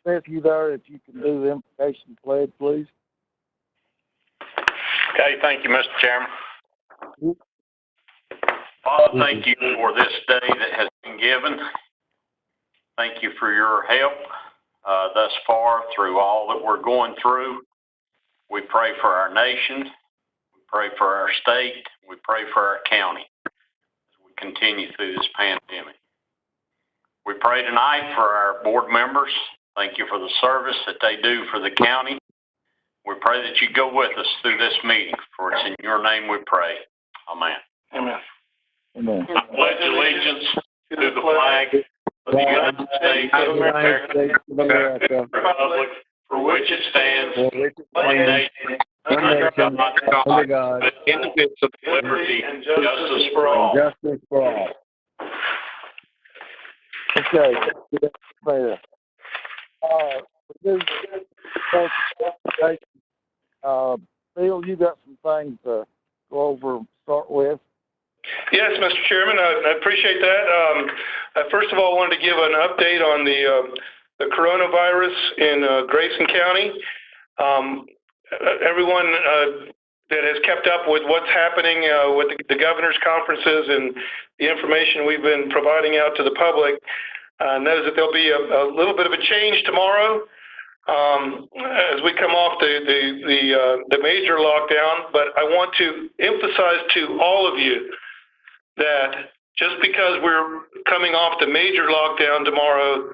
If you there, if you can do the invocation pledge, please. Okay, thank you, Mr. Chairman. Father, thank you for this day that has been given. Thank you for your help thus far through all that we're going through. We pray for our nation. We pray for our state. We pray for our county as we continue through this pandemic. We pray tonight for our board members. Thank you for the service that they do for the county. We pray that you go with us through this meeting, for it's in your name we pray. Amen. Amen. I pledge allegiance to the flag of the United States of America, Republic for which it stands, one nation, under God, indivisible, liberty and justice for all. Justice for all. Okay. Bill, you got some things to go over and start with. Yes, Mr. Chairman, I appreciate that. First of all, I wanted to give an update on the coronavirus in Grayson County. Everyone that has kept up with what's happening with the governor's conferences and the information we've been providing out to the public knows that there'll be a little bit of a change tomorrow as we come off the major lockdown. But I want to emphasize to all of you that just because we're coming off the major lockdown tomorrow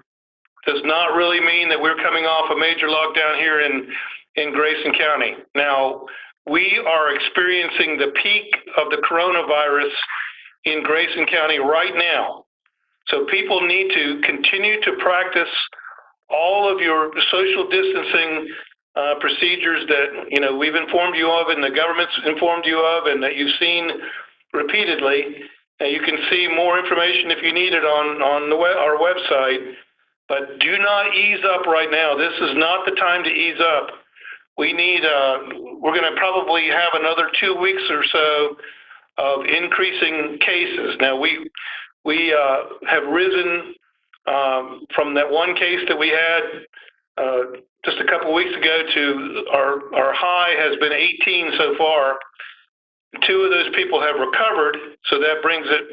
does not really mean that we're coming off a major lockdown here in Grayson County. Now, we are experiencing the peak of the coronavirus in Grayson County right now. So people need to continue to practice all of your social distancing procedures that we've informed you of and the government's informed you of and that you've seen repeatedly. You can see more information if you need it on our website, but do not ease up right now. This is not the time to ease up. We need, we're going to probably have another 2 weeks or so of increasing cases. Now, we have risen from that one case that we had just a couple weeks ago to our high has been 18 so far. 2 of those people have recovered, so that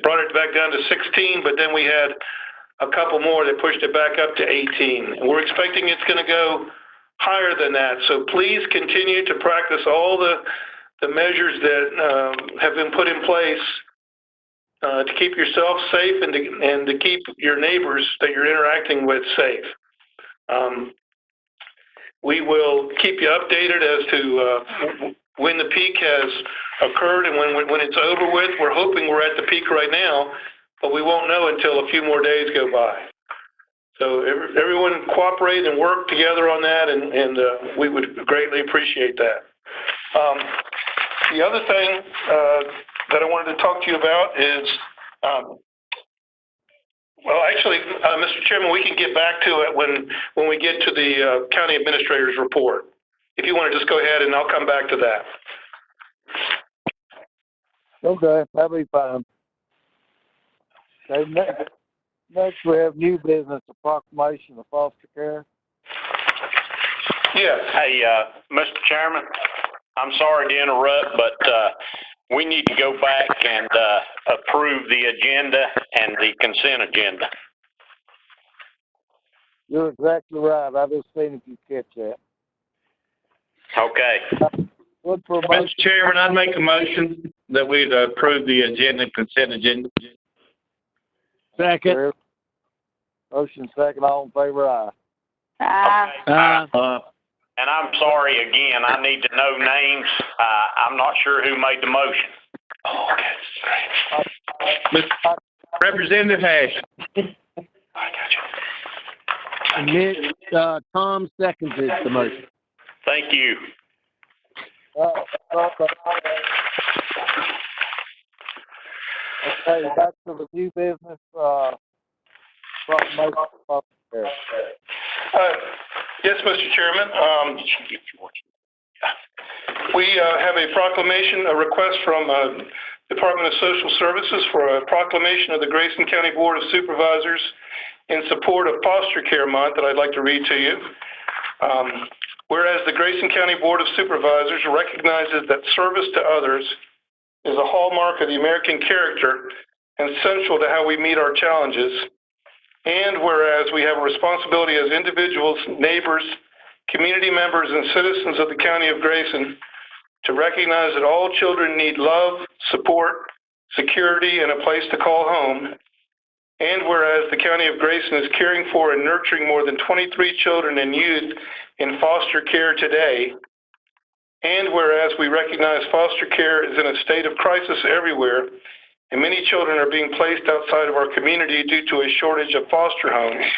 brought it back down to 16, but then we had a couple more that pushed it back up to 18. And we're expecting it's going to go higher than that. So please continue to practice all the measures that have been put in place to keep yourself safe and to keep your neighbors that you're interacting with safe. We will keep you updated as to when the peak has occurred and when it's over with. We're hoping we're at the peak right now, but we won't know until a few more days go by. So everyone cooperate and work together on that, and we would greatly appreciate that. The other thing that I wanted to talk to you about is, well, actually, Mr. Chairman, we can get back to it when we get to the county administrator's report. If you want to just go ahead, and I'll come back to that. Okay, that'll be fine. Okay, next we have new business, a proclamation of foster care. Yes. Hey, Mr. Chairman, I'm sorry to interrupt, but we need to go back and approve the agenda and the consent agenda. You're exactly right. I just seen if you catch that. Okay. Mr. Chairman, I'd make a motion that we'd approve the agenda, consent agenda. Second. Motion second, all in favor, aye. Okay. And I'm sorry again, I need to know names. I'm not sure who made the motion. Oh, okay. Mr. Representative Hash. I got you. Tom seconds the motion. Thank you. Okay, back to the new business proclamation of foster care. Yes, Mr. Chairman. We have a proclamation, a request from Department of Social Services for a proclamation of the Grayson County Board of Supervisors in support of Foster Care Month that I'd like to read to you. Whereas the Grayson County Board of Supervisors recognizes that service to others is a hallmark of the American character and central to how we meet our challenges. And whereas we have a responsibility as individuals, neighbors, community members, and citizens of the County of Grayson to recognize that all children need love, support, security, and a place to call home. And whereas the County of Grayson is caring for and nurturing more than 23 children and youth in foster care today, and whereas we recognize foster care is in a state of crisis everywhere, and many children are being placed outside of our community due to a shortage of foster homes,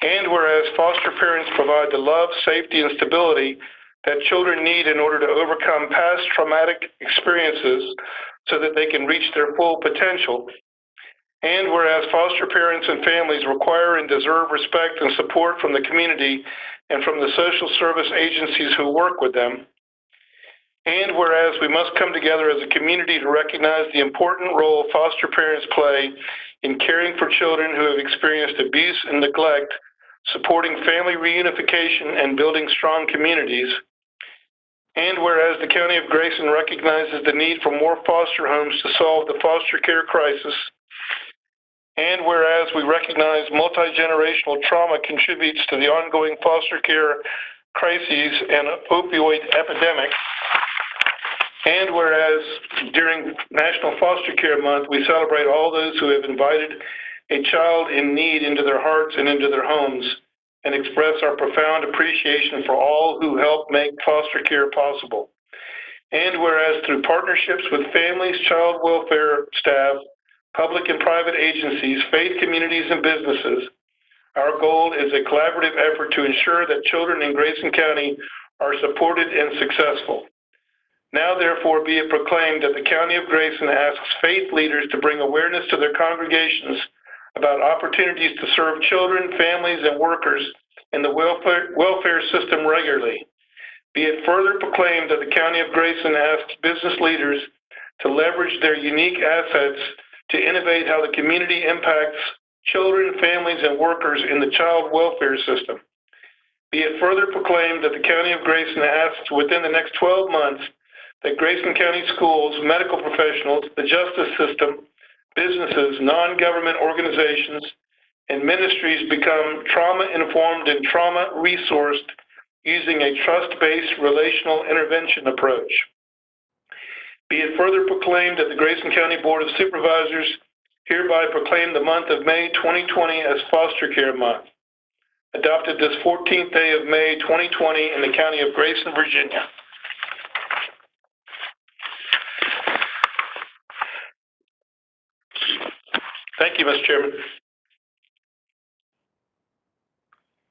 and whereas foster parents provide the love, safety, and stability that children need in order to overcome past traumatic experiences so that they can reach their full potential, and whereas foster parents and families require and deserve respect and support from the community and from the social service agencies who work with them, and whereas we must come together as a community to recognize the important role foster parents play in caring for children who have experienced abuse and neglect, supporting family reunification and building strong communities, and whereas the County of Grayson recognizes the need for more foster homes to solve the foster care crisis, and whereas we recognize multi-generational trauma contributes to the ongoing foster care crises and opioid epidemic, and whereas during National Foster Care Month, we celebrate all those who have invited a child in need into their hearts and into their homes, and express our profound appreciation for all who help make foster care possible. And whereas through partnerships with families, child welfare staff, public and private agencies, faith communities, and businesses, our goal is a collaborative effort to ensure that children in Grayson County are supported and successful. Now, therefore, be it proclaimed that the County of Grayson asks faith leaders to bring awareness to their congregations about opportunities to serve children, families, and workers in the welfare system regularly. Be it further proclaimed that the County of Grayson asks business leaders to leverage their unique assets to innovate how the community impacts children, families, and workers in the child welfare system. Be it further proclaimed that the County of Grayson asks within the next 12 months that Grayson County schools, medical professionals, the justice system, businesses, non-government organizations, and ministries become trauma-informed and trauma-resourced using a trust-based relational intervention approach. Be it further proclaimed that the Grayson County Board of Supervisors hereby proclaim the month of May 2020 as Foster Care Month, adopted this 14th day of May 2020 in the County of Grayson, Virginia. Thank you, Mr. Chairman.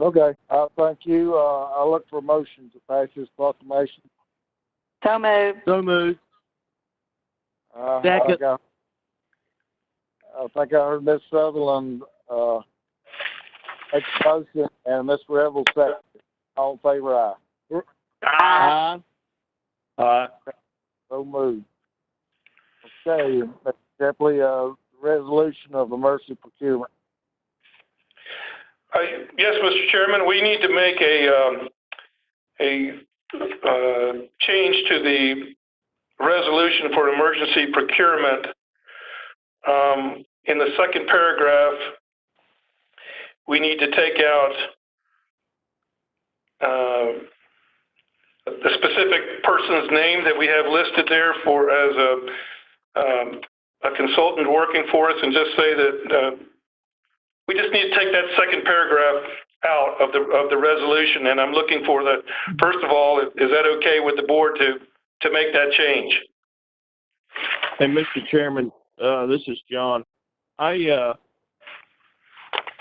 Okay, thank you. I look for a motion to pass this proclamation. So moved. So moved. Second. I think I heard Ms. Sutherland make the motion and Ms. Rebel second. All in favor, aye. Aye. Aye. So moved. Okay, Mr. Shepley, resolution of emergency procurement. Yes, Mr. Chairman, we need to make a change to the resolution for emergency procurement. In the second paragraph, we need to take out the specific person's name that we have listed there for as a consultant working for us, and just say that we just need to take that second paragraph out of the resolution. And I'm looking for the, first of all, is that okay with the board to make that change? Hey, Mr. Chairman, this is John.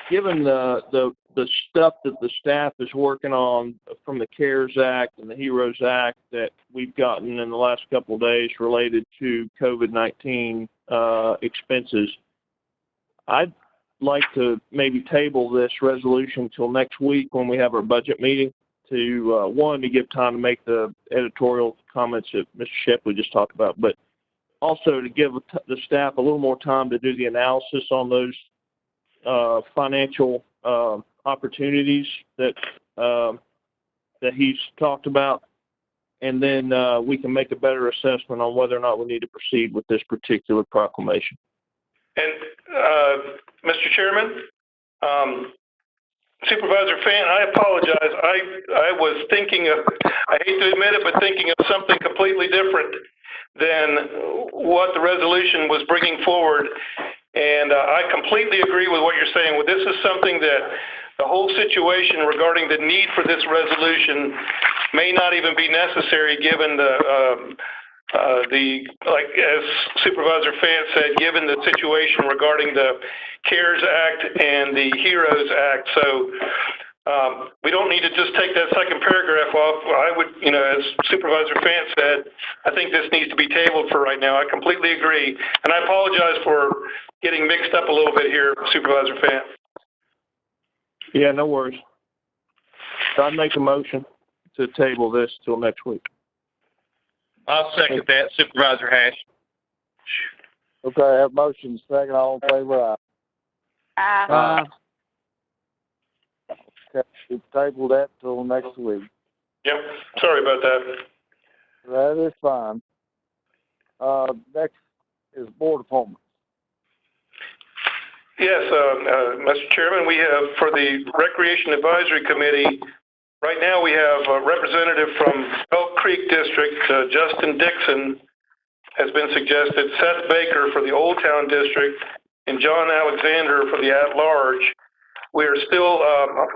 Given the stuff that the staff is working on from the CARES Act and the HEROES Act that we've gotten in the last couple of days related to COVID-19 expenses, I'd like to maybe table this resolution till next week when we have our budget meeting to, one, to give time to make the editorial comments that Mr. Shepley just talked about, but also to give the staff a little more time to do the analysis on those financial opportunities that he's talked about, and then we can make a better assessment on whether or not we need to proceed with this particular proclamation. And Mr. Chairman, Supervisor Fant, I apologize. I was thinking of, I hate to admit it, but thinking of something completely different than what the resolution was bringing forward. And I completely agree with what you're saying. Well, this is something that the whole situation regarding the need for this resolution may not even be necessary given like as Supervisor Fant said, given the situation regarding the CARES Act and the HEROES Act. So we don't need to just take that second paragraph off. I would, as Supervisor Fant said, I think this needs to be tabled for right now. I completely agree. And I apologize for getting mixed up a little bit here, Supervisor Fant. Yeah, no worries. So I'd make a motion to table this till next week. I'll second that, Supervisor Hash. Okay, I have motion, second, all in favor, aye. Aye. Okay, we table that till next week. Yep, sorry about that. That is fine. Next is board appointments. Yes, Mr. Chairman, we have for the Recreation Advisory Committee, right now we have a representative from Elk Creek District, Justin Dixon, has been suggested, Seth Baker for the Old Town District, and John Alexander for the at-large. We are still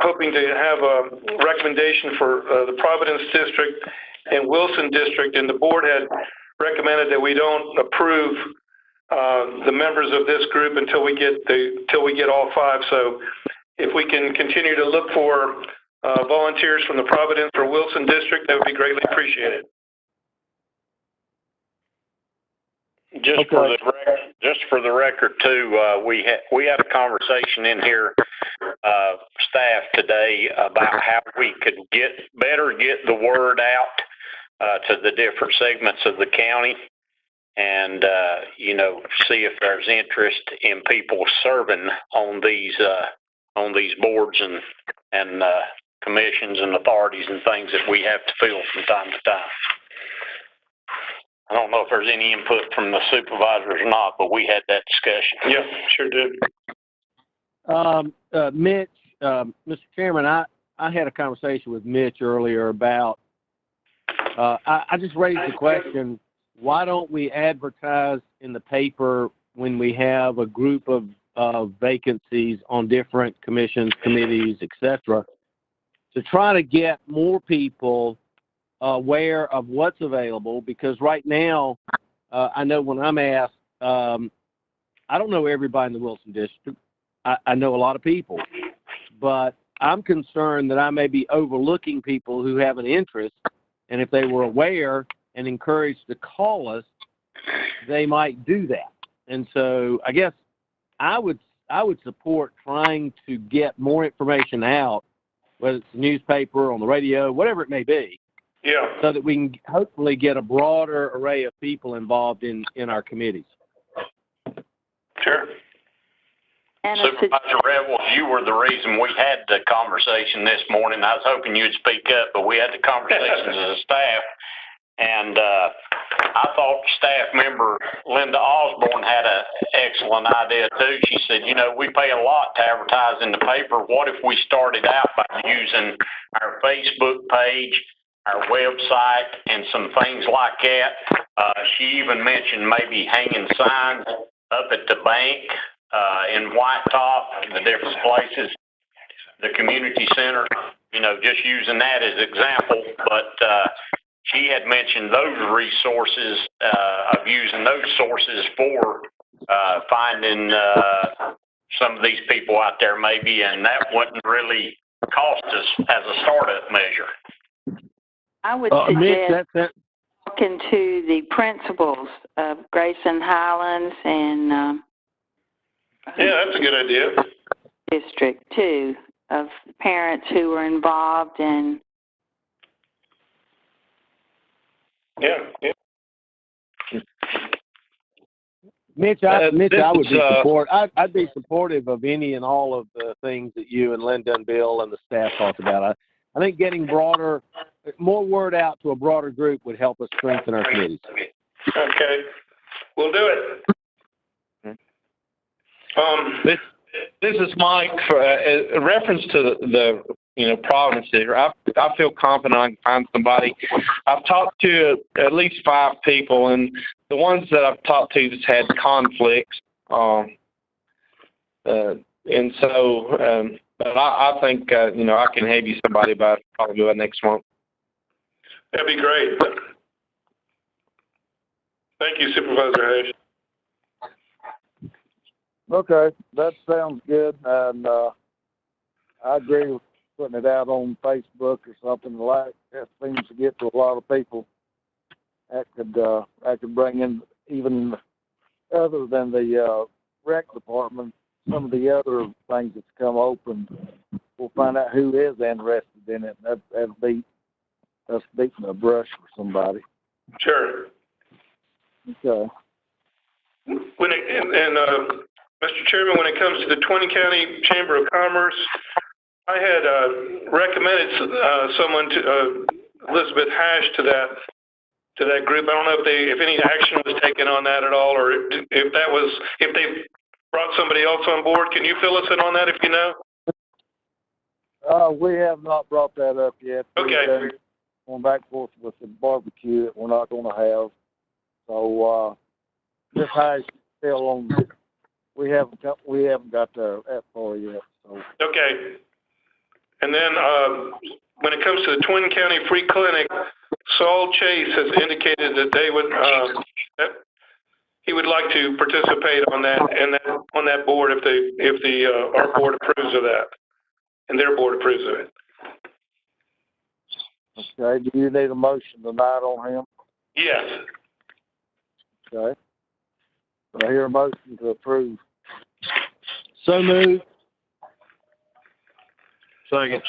hoping to have a recommendation for the Providence District and Wilson District, and the board had recommended that we don't approve the members of this group until we get all five. So if we can continue to look for volunteers from the Providence or Wilson District, that would be greatly appreciated. Just for the record too, we had a conversation in here, staff today, about how we could get the word out to the different segments of the county, and see if there's interest in people serving on these boards and commissions and authorities and things that we have to fill from time to time. I don't know if there's any input from the supervisors or not, but we had that discussion. Yep, sure did. Mitch, Mr. Chairman, I had a conversation with Mitch earlier about, I just raised the question, why don't we advertise in the paper when we have a group of vacancies on different commissions, committees, etc., to try to get more people aware of what's available, because right now, I know when I'm asked, I don't know everybody in the Wilson District. I know a lot of people, but I'm concerned that I may be overlooking people who have an interest, and if they were aware and encouraged to call us, they might do that. And so I guess I would support trying to get more information out, whether it's the newspaper, on the radio, whatever it may be. Yeah. So that we can hopefully get a broader array of people involved in our committees. Sure. And Supervisor Revels, you were the reason we had the conversation this morning. I was hoping you'd speak up, but we had the conversations as a staff, and I thought staff member Linda Osborne had an excellent idea too. She said, we pay a lot to advertise in the paper. What if we started out by using our Facebook page, our website, and some things like that? She even mentioned maybe hanging signs up at the bank, in White Top, the different places, the community center, just using that as example. But she had mentioned those resources, of using those sources for finding some of these people out there maybe, and that wouldn't really cost us as a startup measure. I would Mitch, suggest talking to the principals of Grayson Highlands and Yeah, that's a good idea. District too, of parents who were involved in. Yeah. Mitch, I would be I'd be supportive of any and all of the things that you and Linda and Bill and the staff talked about. I think getting more word out to a broader group would help us strengthen our committees. Okay, we'll do it. This is Mike. For in reference to the Providence here, I feel confident I can find somebody. I've talked to at least 5 people, and the ones that I've talked to just had conflicts. And so, but I think I can have you somebody probably by next month. That'd be great. Thank you, Supervisor Hayes. Okay, that sounds good, and I agree with putting it out on Facebook or something like that. Seems to get to a lot of people. That could bring in, even other than the rec department, some of the other things that's come open. We'll find out who is interested in it. That'll beat us beating a brush for somebody. Sure. Okay. Mr. Chairman, when it comes to the Twin County Chamber of Commerce, I had recommended someone to Elizabeth Hash to that group. I don't know if any action was taken on that at all, or if they brought somebody else on board. Can you fill us in on that if you know? We have not brought that up yet. Okay. We've been going back and forth with the barbecue that we're not going to have. So this Hash still on. We haven't got that far yet. So. Okay. And then when it comes to the Twin County Free Clinic, Saul Chase has indicated that they would that he would like to participate on that board if our board approves of that, and their board approves of it. Okay. Do you need a motion tonight on him? Yes. Okay. I hear a motion to approve. So moved. Second.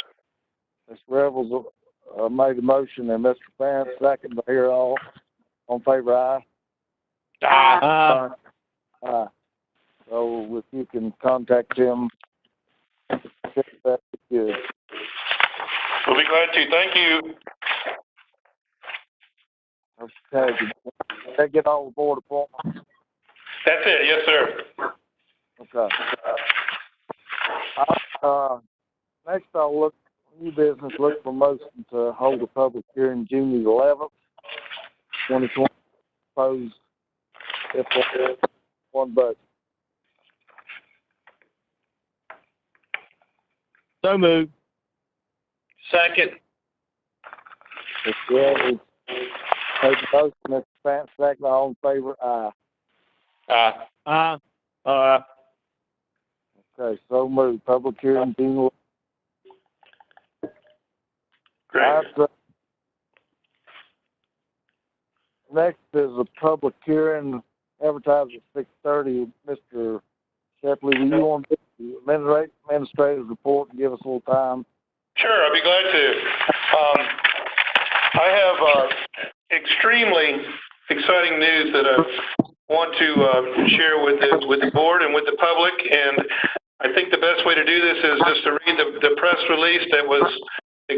Mr. Revels made the motion, and Mr. Fan second. I hear all on favor, aye. Aye. Aye. So if you can contact him, that'd be good. We'll be glad to. Thank you. Okay. Did that get all the board appointments? That's it. Yes, sir. Okay. Next, I'll look for motion to hold a public hearing June the 11th, 2020. Proposed FY1 budget. So moved. Second. Mr. Revels made the motion, Mr. Fan second. All in favor, aye. Aye. Aye. Okay, so moved. Public hearing June. Great. Next is a public hearing advertised at 6:30. Mr. Shepley, do you want to do the administrative report and give us a little time? Sure, I'd be glad to. I have extremely exciting news that I want to share with the board and with the public, and I think the best way to do this is just to read the press release that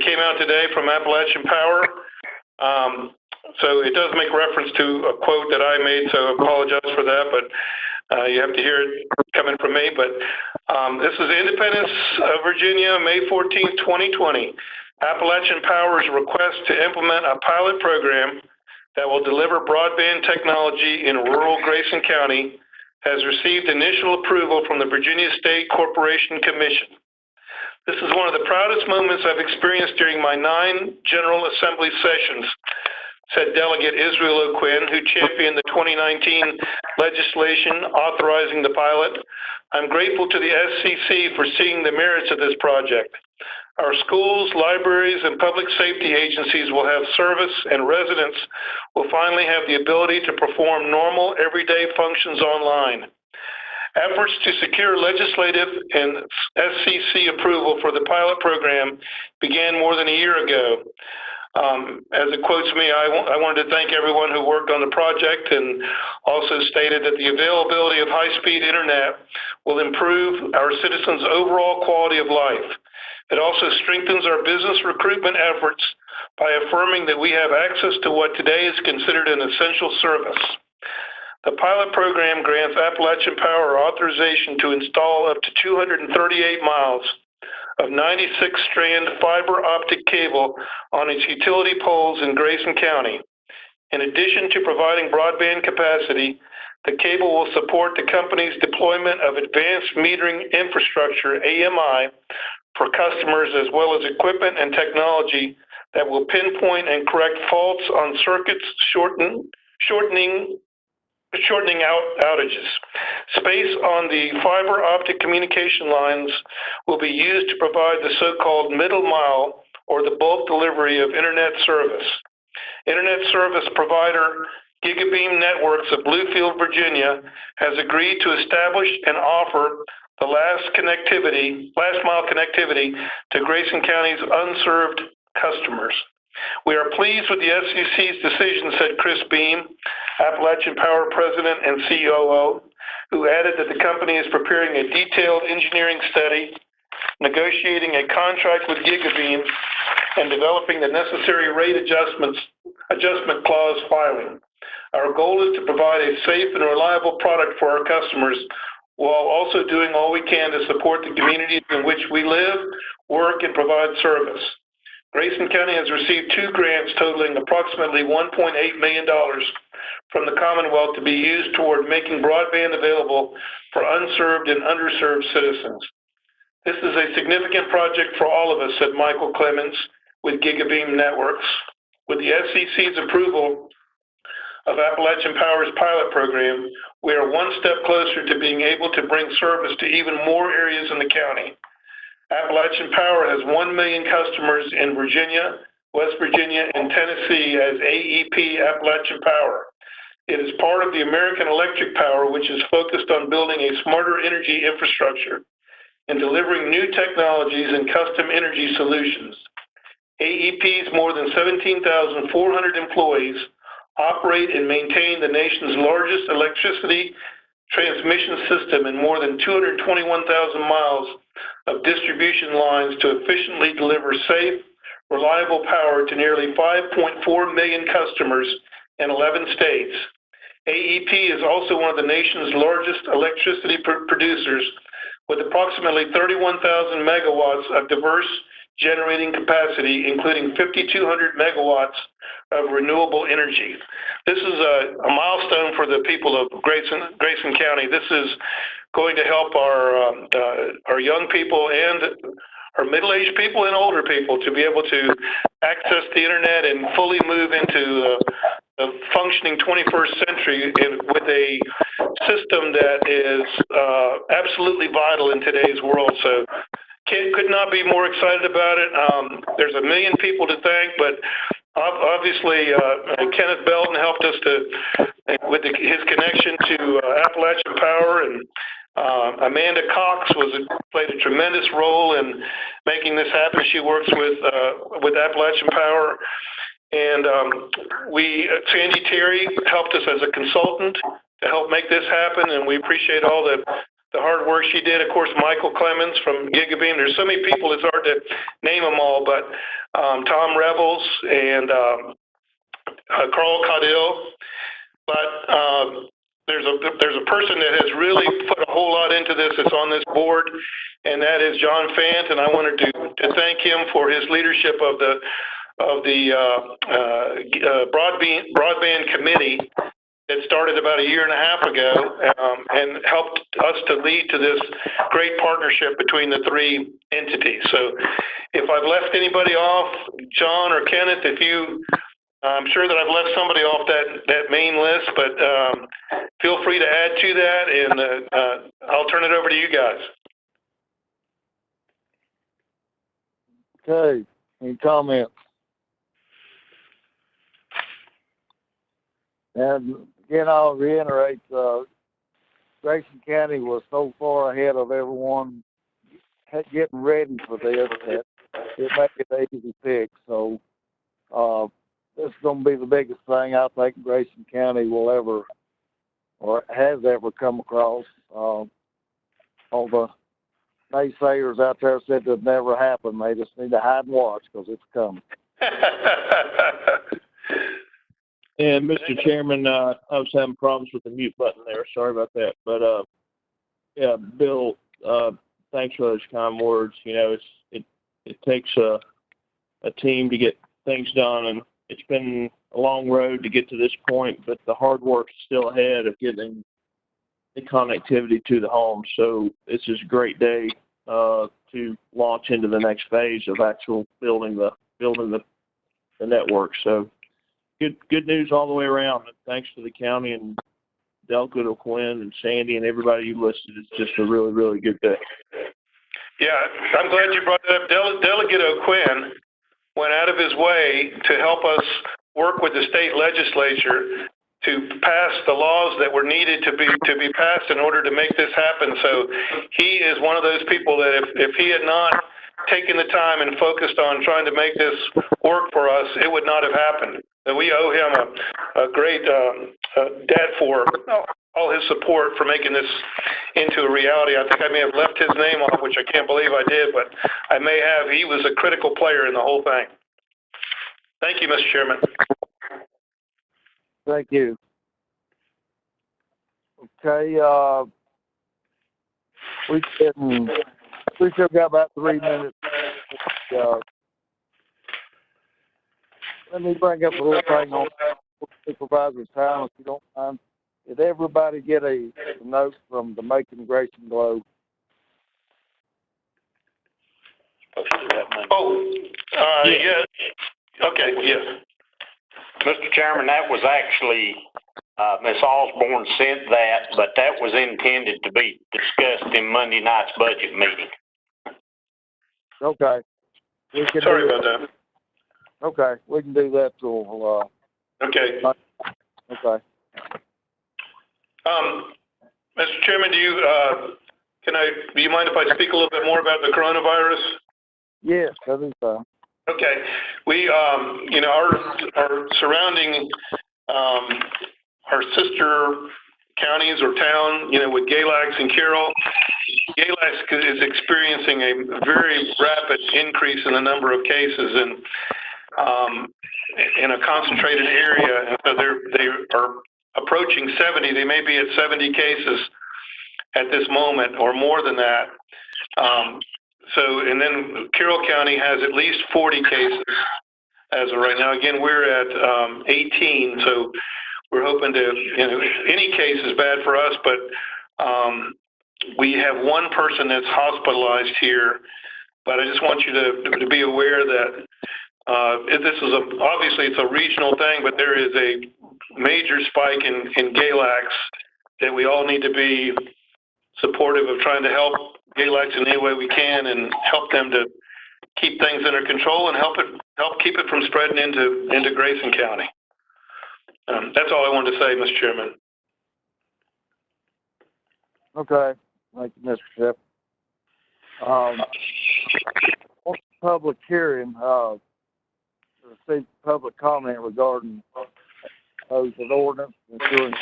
came out today from Appalachian Power. So it does make reference to a quote that I made, so I apologize for that, but you have to hear it coming from me. But this is Independence, Virginia, May 14th, 2020. Appalachian Power's request to implement a pilot program that will deliver broadband technology in rural Grayson County has received initial approval from the Virginia State Corporation Commission. This is one of the proudest moments I've experienced during my 9 General Assembly sessions, said Delegate Israel O'Quinn, who championed the 2019 legislation authorizing the pilot. I'm grateful to the SCC for seeing the merits of this project. Our schools, libraries, and public safety agencies will have service, and residents will finally have the ability to perform normal, everyday functions online. Efforts to secure legislative and SCC approval for the pilot program began more than a year ago. As it quotes me, I wanted to thank everyone who worked on the project and also stated that the availability of high-speed internet will improve our citizens' overall quality of life. It also strengthens our business recruitment efforts by affirming that we have access to what today is considered an essential service. The pilot program grants Appalachian Power authorization to install up to 238 miles of 96-strand fiber optic cable on its utility poles in Grayson County. In addition to providing broadband capacity, the cable will support the company's deployment of advanced metering infrastructure, AMI, for customers, as well as equipment and technology that will pinpoint and correct faults on circuits, shortening outages. Space on the fiber optic communication lines will be used to provide the so-called middle mile, or the bulk delivery of internet service. Internet service provider Gigabeam Networks of Bluefield, Virginia, has agreed to establish and offer the last mile connectivity to Grayson County's unserved customers. We are pleased with the SEC's decision, said Chris Beam, Appalachian Power President and COO, who added that the company is preparing a detailed engineering study, negotiating a contract with Gigabeam, and developing the necessary rate adjustment clause filing. Our goal is to provide a safe and reliable product for our customers while also doing all we can to support the communities in which we live, work, and provide service. Grayson County has received 2 grants totaling approximately $1.8 million from the Commonwealth to be used toward making broadband available for unserved and underserved citizens. This is a significant project for all of us, said Michael Clemens with Gigabeam Networks. With the SEC's approval of Appalachian Power's pilot program, we are one step closer to being able to bring service to even more areas in the county. Appalachian Power has 1 million customers in Virginia, West Virginia, and Tennessee as AEP Appalachian Power. It is part of the American Electric Power, which is focused on building a smarter energy infrastructure and delivering new technologies and custom energy solutions. AEP's more than 17,400 employees operate and maintain the nation's largest electricity transmission system and more than 221,000 miles of distribution lines to efficiently deliver safe, reliable power to nearly 5.4 million customers in 11 states. AEP is also one of the nation's largest electricity producers, with approximately 31,000 megawatts of diverse generating capacity, including 5,200 megawatts of renewable energy. This is a milestone for the people of Grayson County. This is going to help our young people and our middle-aged people and older people to be able to access the internet and fully move into the functioning 21st century with a system that is absolutely vital in today's world. So could not be more excited about it. There's 1 million people to thank, but obviously Kenneth Belton helped us with his connection to Appalachian Power, and Amanda Cox played a tremendous role in making this happen. She works with Appalachian Power, and Sandy Terry helped us as a consultant to help make this happen, and we appreciate all the hard work she did. Of course, Michael Clemens from Gigabeam. There's so many people, it's hard to name them all, but Tom Revels and Carl Caudill. But there's a person that has really put a whole lot into this that's on this board, and that is John Fant, and I wanted to thank him for his leadership of the broadband committee that started about 1.5 years ago, and helped us to lead to this great partnership between the 3 entities. So if I've left anybody off, John or Kenneth, I'm sure that I've left somebody off that main list, but feel free to add to that, and I'll turn it over to you guys. Okay, any comments? And again, I'll reiterate, Grayson County was so far ahead of everyone getting ready for this that it made it easy to fix. So This is going to be the biggest thing I think Grayson County will ever or has ever come across. All the naysayers out there said it would never happen. They just need to hide and watch because it's coming. And Mr. Chairman, I was having problems with the mute button there. Sorry about that. But yeah, Bill, thanks for those kind words. You know, it takes a team to get things done, and it's been a long road to get to this point, but the hard work is still ahead of getting the connectivity to the home. So this is a great day to launch into the next phase of actual building the network. So good news all the way around. And thanks to the county and Delco, O'Quinn, and Sandy, and everybody you listed. It's just a really, really good day. Yeah, I'm glad you brought that up. Delegate O'Quinn went out of his way to help us work with the state legislature to pass the laws that were needed to be passed in order to make this happen. So he is one of those people that if he had not taken the time and focused on trying to make this work for us, it would not have happened. And we owe him a great debt for all his support for making this into a reality. I think I may have left his name off, which I can't believe I did, but I may have. He was a critical player in the whole thing. Thank you, Mr. Chairman. Thank you. Okay, we still got about 3 minutes. Let me bring up a little thing on Supervisors' time, if you don't mind. Did everybody get a note from the Making Grayson Glow? Yeah. Okay, yes. Mr. Chairman, that was actually, Ms. Osborne sent that, but that was intended to be discussed in Monday night's budget meeting. Okay. Sorry about that. Okay, we can do that till, Okay. okay. Mr. Chairman, do you mind if I speak a little bit more about the coronavirus? Yes, that is fine. Okay. We, our surrounding, our sister counties or town, with Galax and Carroll, Galax is experiencing a very rapid increase in the number of cases and in a concentrated area. And so they are approaching 70. They may be at 70 cases at this moment or more than that. And then Carroll County has at least 40 cases as of right now. Again, we're at 18, so we're hoping to, any case is bad for us, but we have one person that's hospitalized here. But I just want you to be aware that this is obviously it's a regional thing, but there is a major spike in Galax that we all need to be supportive of trying to help Galax in any way we can and help them to keep things under control and help keep it from spreading into Grayson County. That's all I wanted to say, Mr. Chairman. Okay, thank you, Mr. Shep. Public hearing, received public comment regarding those of ordinance ensuring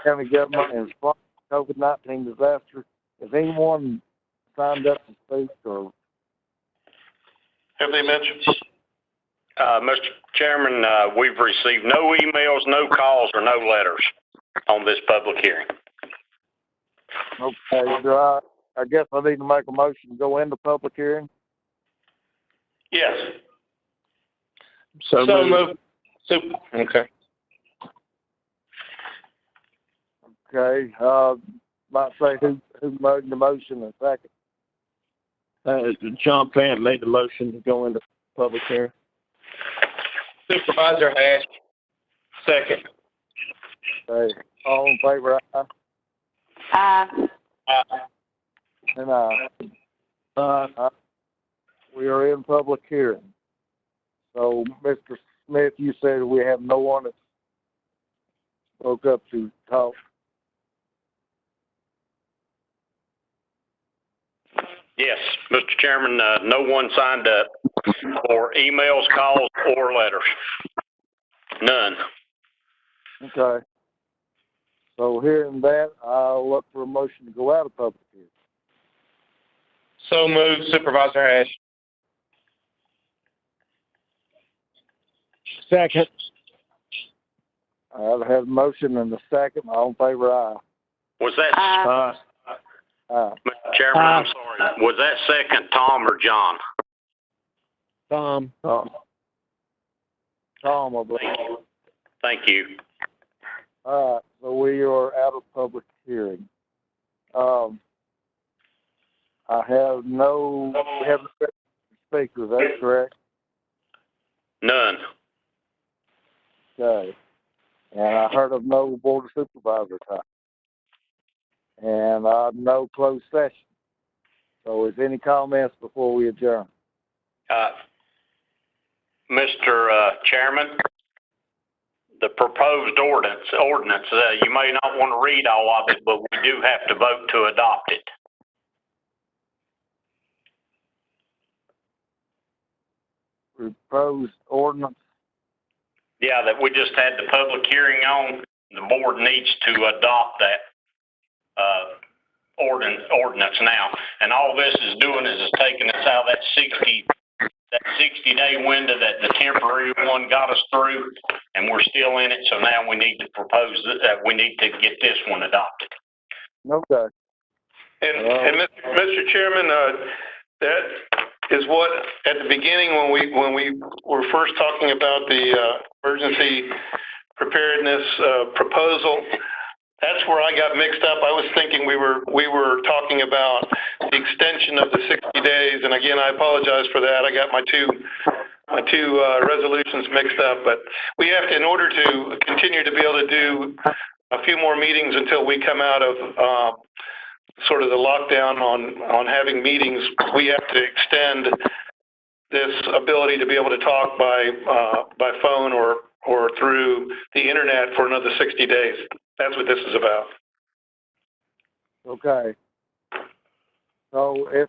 county government in response to COVID-19 disaster. Has anyone signed up to speak or? Have they mentioned? Mr. Chairman, we've received no emails, no calls, or no letters on this public hearing. Okay, I guess I need to make a motion to go into public hearing. Yes. So moved. Okay. Okay, might say who made the motion in a second. John Pant made the motion to go into public hearing. Supervisor Hash, second. Okay, all in favor, aye? Aye. And aye. We are in public hearing. So, Mr. Smith, you said we have no one that spoke up to talk. Yes, Mr. Chairman, no one signed up for emails, calls, or letters. None. Okay. So hearing that, I'll look for a motion to go out of public hearing. So moved, Supervisor Ash. Second. I have a motion and a second. All in favor, aye. Was that, Aye. Mr. Chairman, I'm sorry, was that second Tom or John? Tom. Tom, I believe. Thank you. All right, so we are out of public hearing. I have no, we have no speakers, that's correct? None. Okay. And I heard of no board of supervisors time. And no closed session. So is any comments before we adjourn? Mr. Chairman, the proposed ordinance, you may not want to read all of it, but we do have to vote to adopt it. Proposed ordinance? Yeah, that we just had the public hearing on. The board needs to adopt that ordinance now. And all this is doing is taking us out of that 60-day window that the temporary one got us through, and we're still in it. So now we need to propose that we need to get this one adopted. Okay. And Mr. Chairman, that is what at the beginning when we were first talking about the emergency preparedness proposal. That's where I got mixed up. I was thinking we were talking about the extension of the 60 days, and again, I apologize for that. I got my two resolutions mixed up, but we have to, in order to continue to be able to do a few more meetings until we come out of sort of the lockdown on having meetings, we have to extend this ability to be able to talk by phone or through the internet for another 60 days. That's what this is about. Okay. So if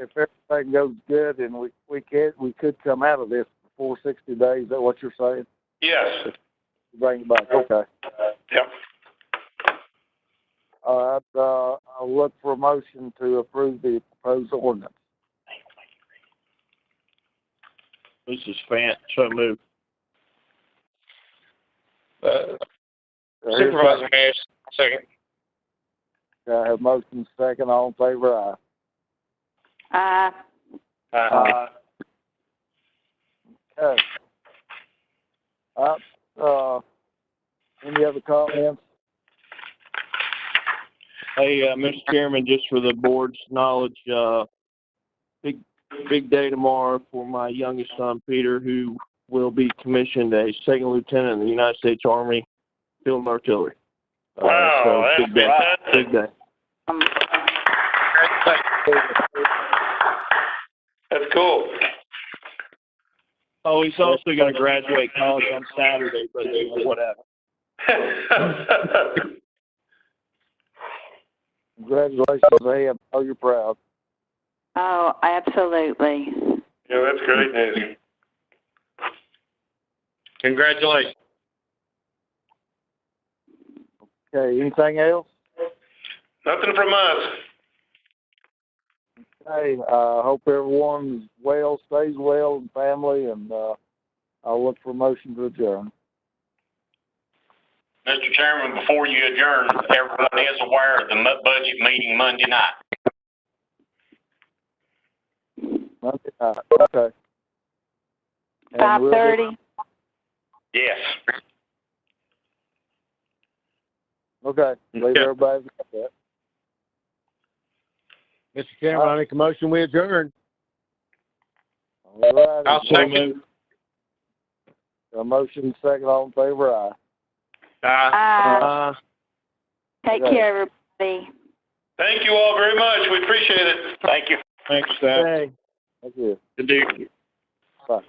everything goes good and we could come out of this before 60 days, is that what you're saying? Yes. Bring it back. Okay. Yep. All right. I'll look for a motion to approve the proposed ordinance. This is Fant, so moved. Supervisor Ash, second. I have motion second. All in favor, aye. Aye. Okay. Any other comments? Hey, Mr. Chairman, just for the board's knowledge, big day tomorrow for my youngest son, Peter, who will be commissioned a second lieutenant in the United States Army Field Artillery. Wow, so that's fantastic. Big day. That's cool. Oh, he's also going to graduate college on Saturday, but whatever. Congratulations, Ed. Oh, you're proud. Oh, absolutely. Yeah, that's great news. Congratulations. Okay, anything else? Nothing from us. Okay, I hope everyone's well, stays well, and family, and I'll look for a motion to adjourn. Mr. Chairman, before you adjourn, everyone is aware of the budget meeting Monday night. Monday night, okay. 5:30. Yes. Okay, leave everybody with that. Mr. Chairman, I make a motion, we adjourn. All right. I'll second. A motion second, all in favor, aye. Aye. Take Okay. care, everybody. Thank you all very much. We appreciate it. Thank you. Thanks, Steph. Okay. Thank you. Good to Bye.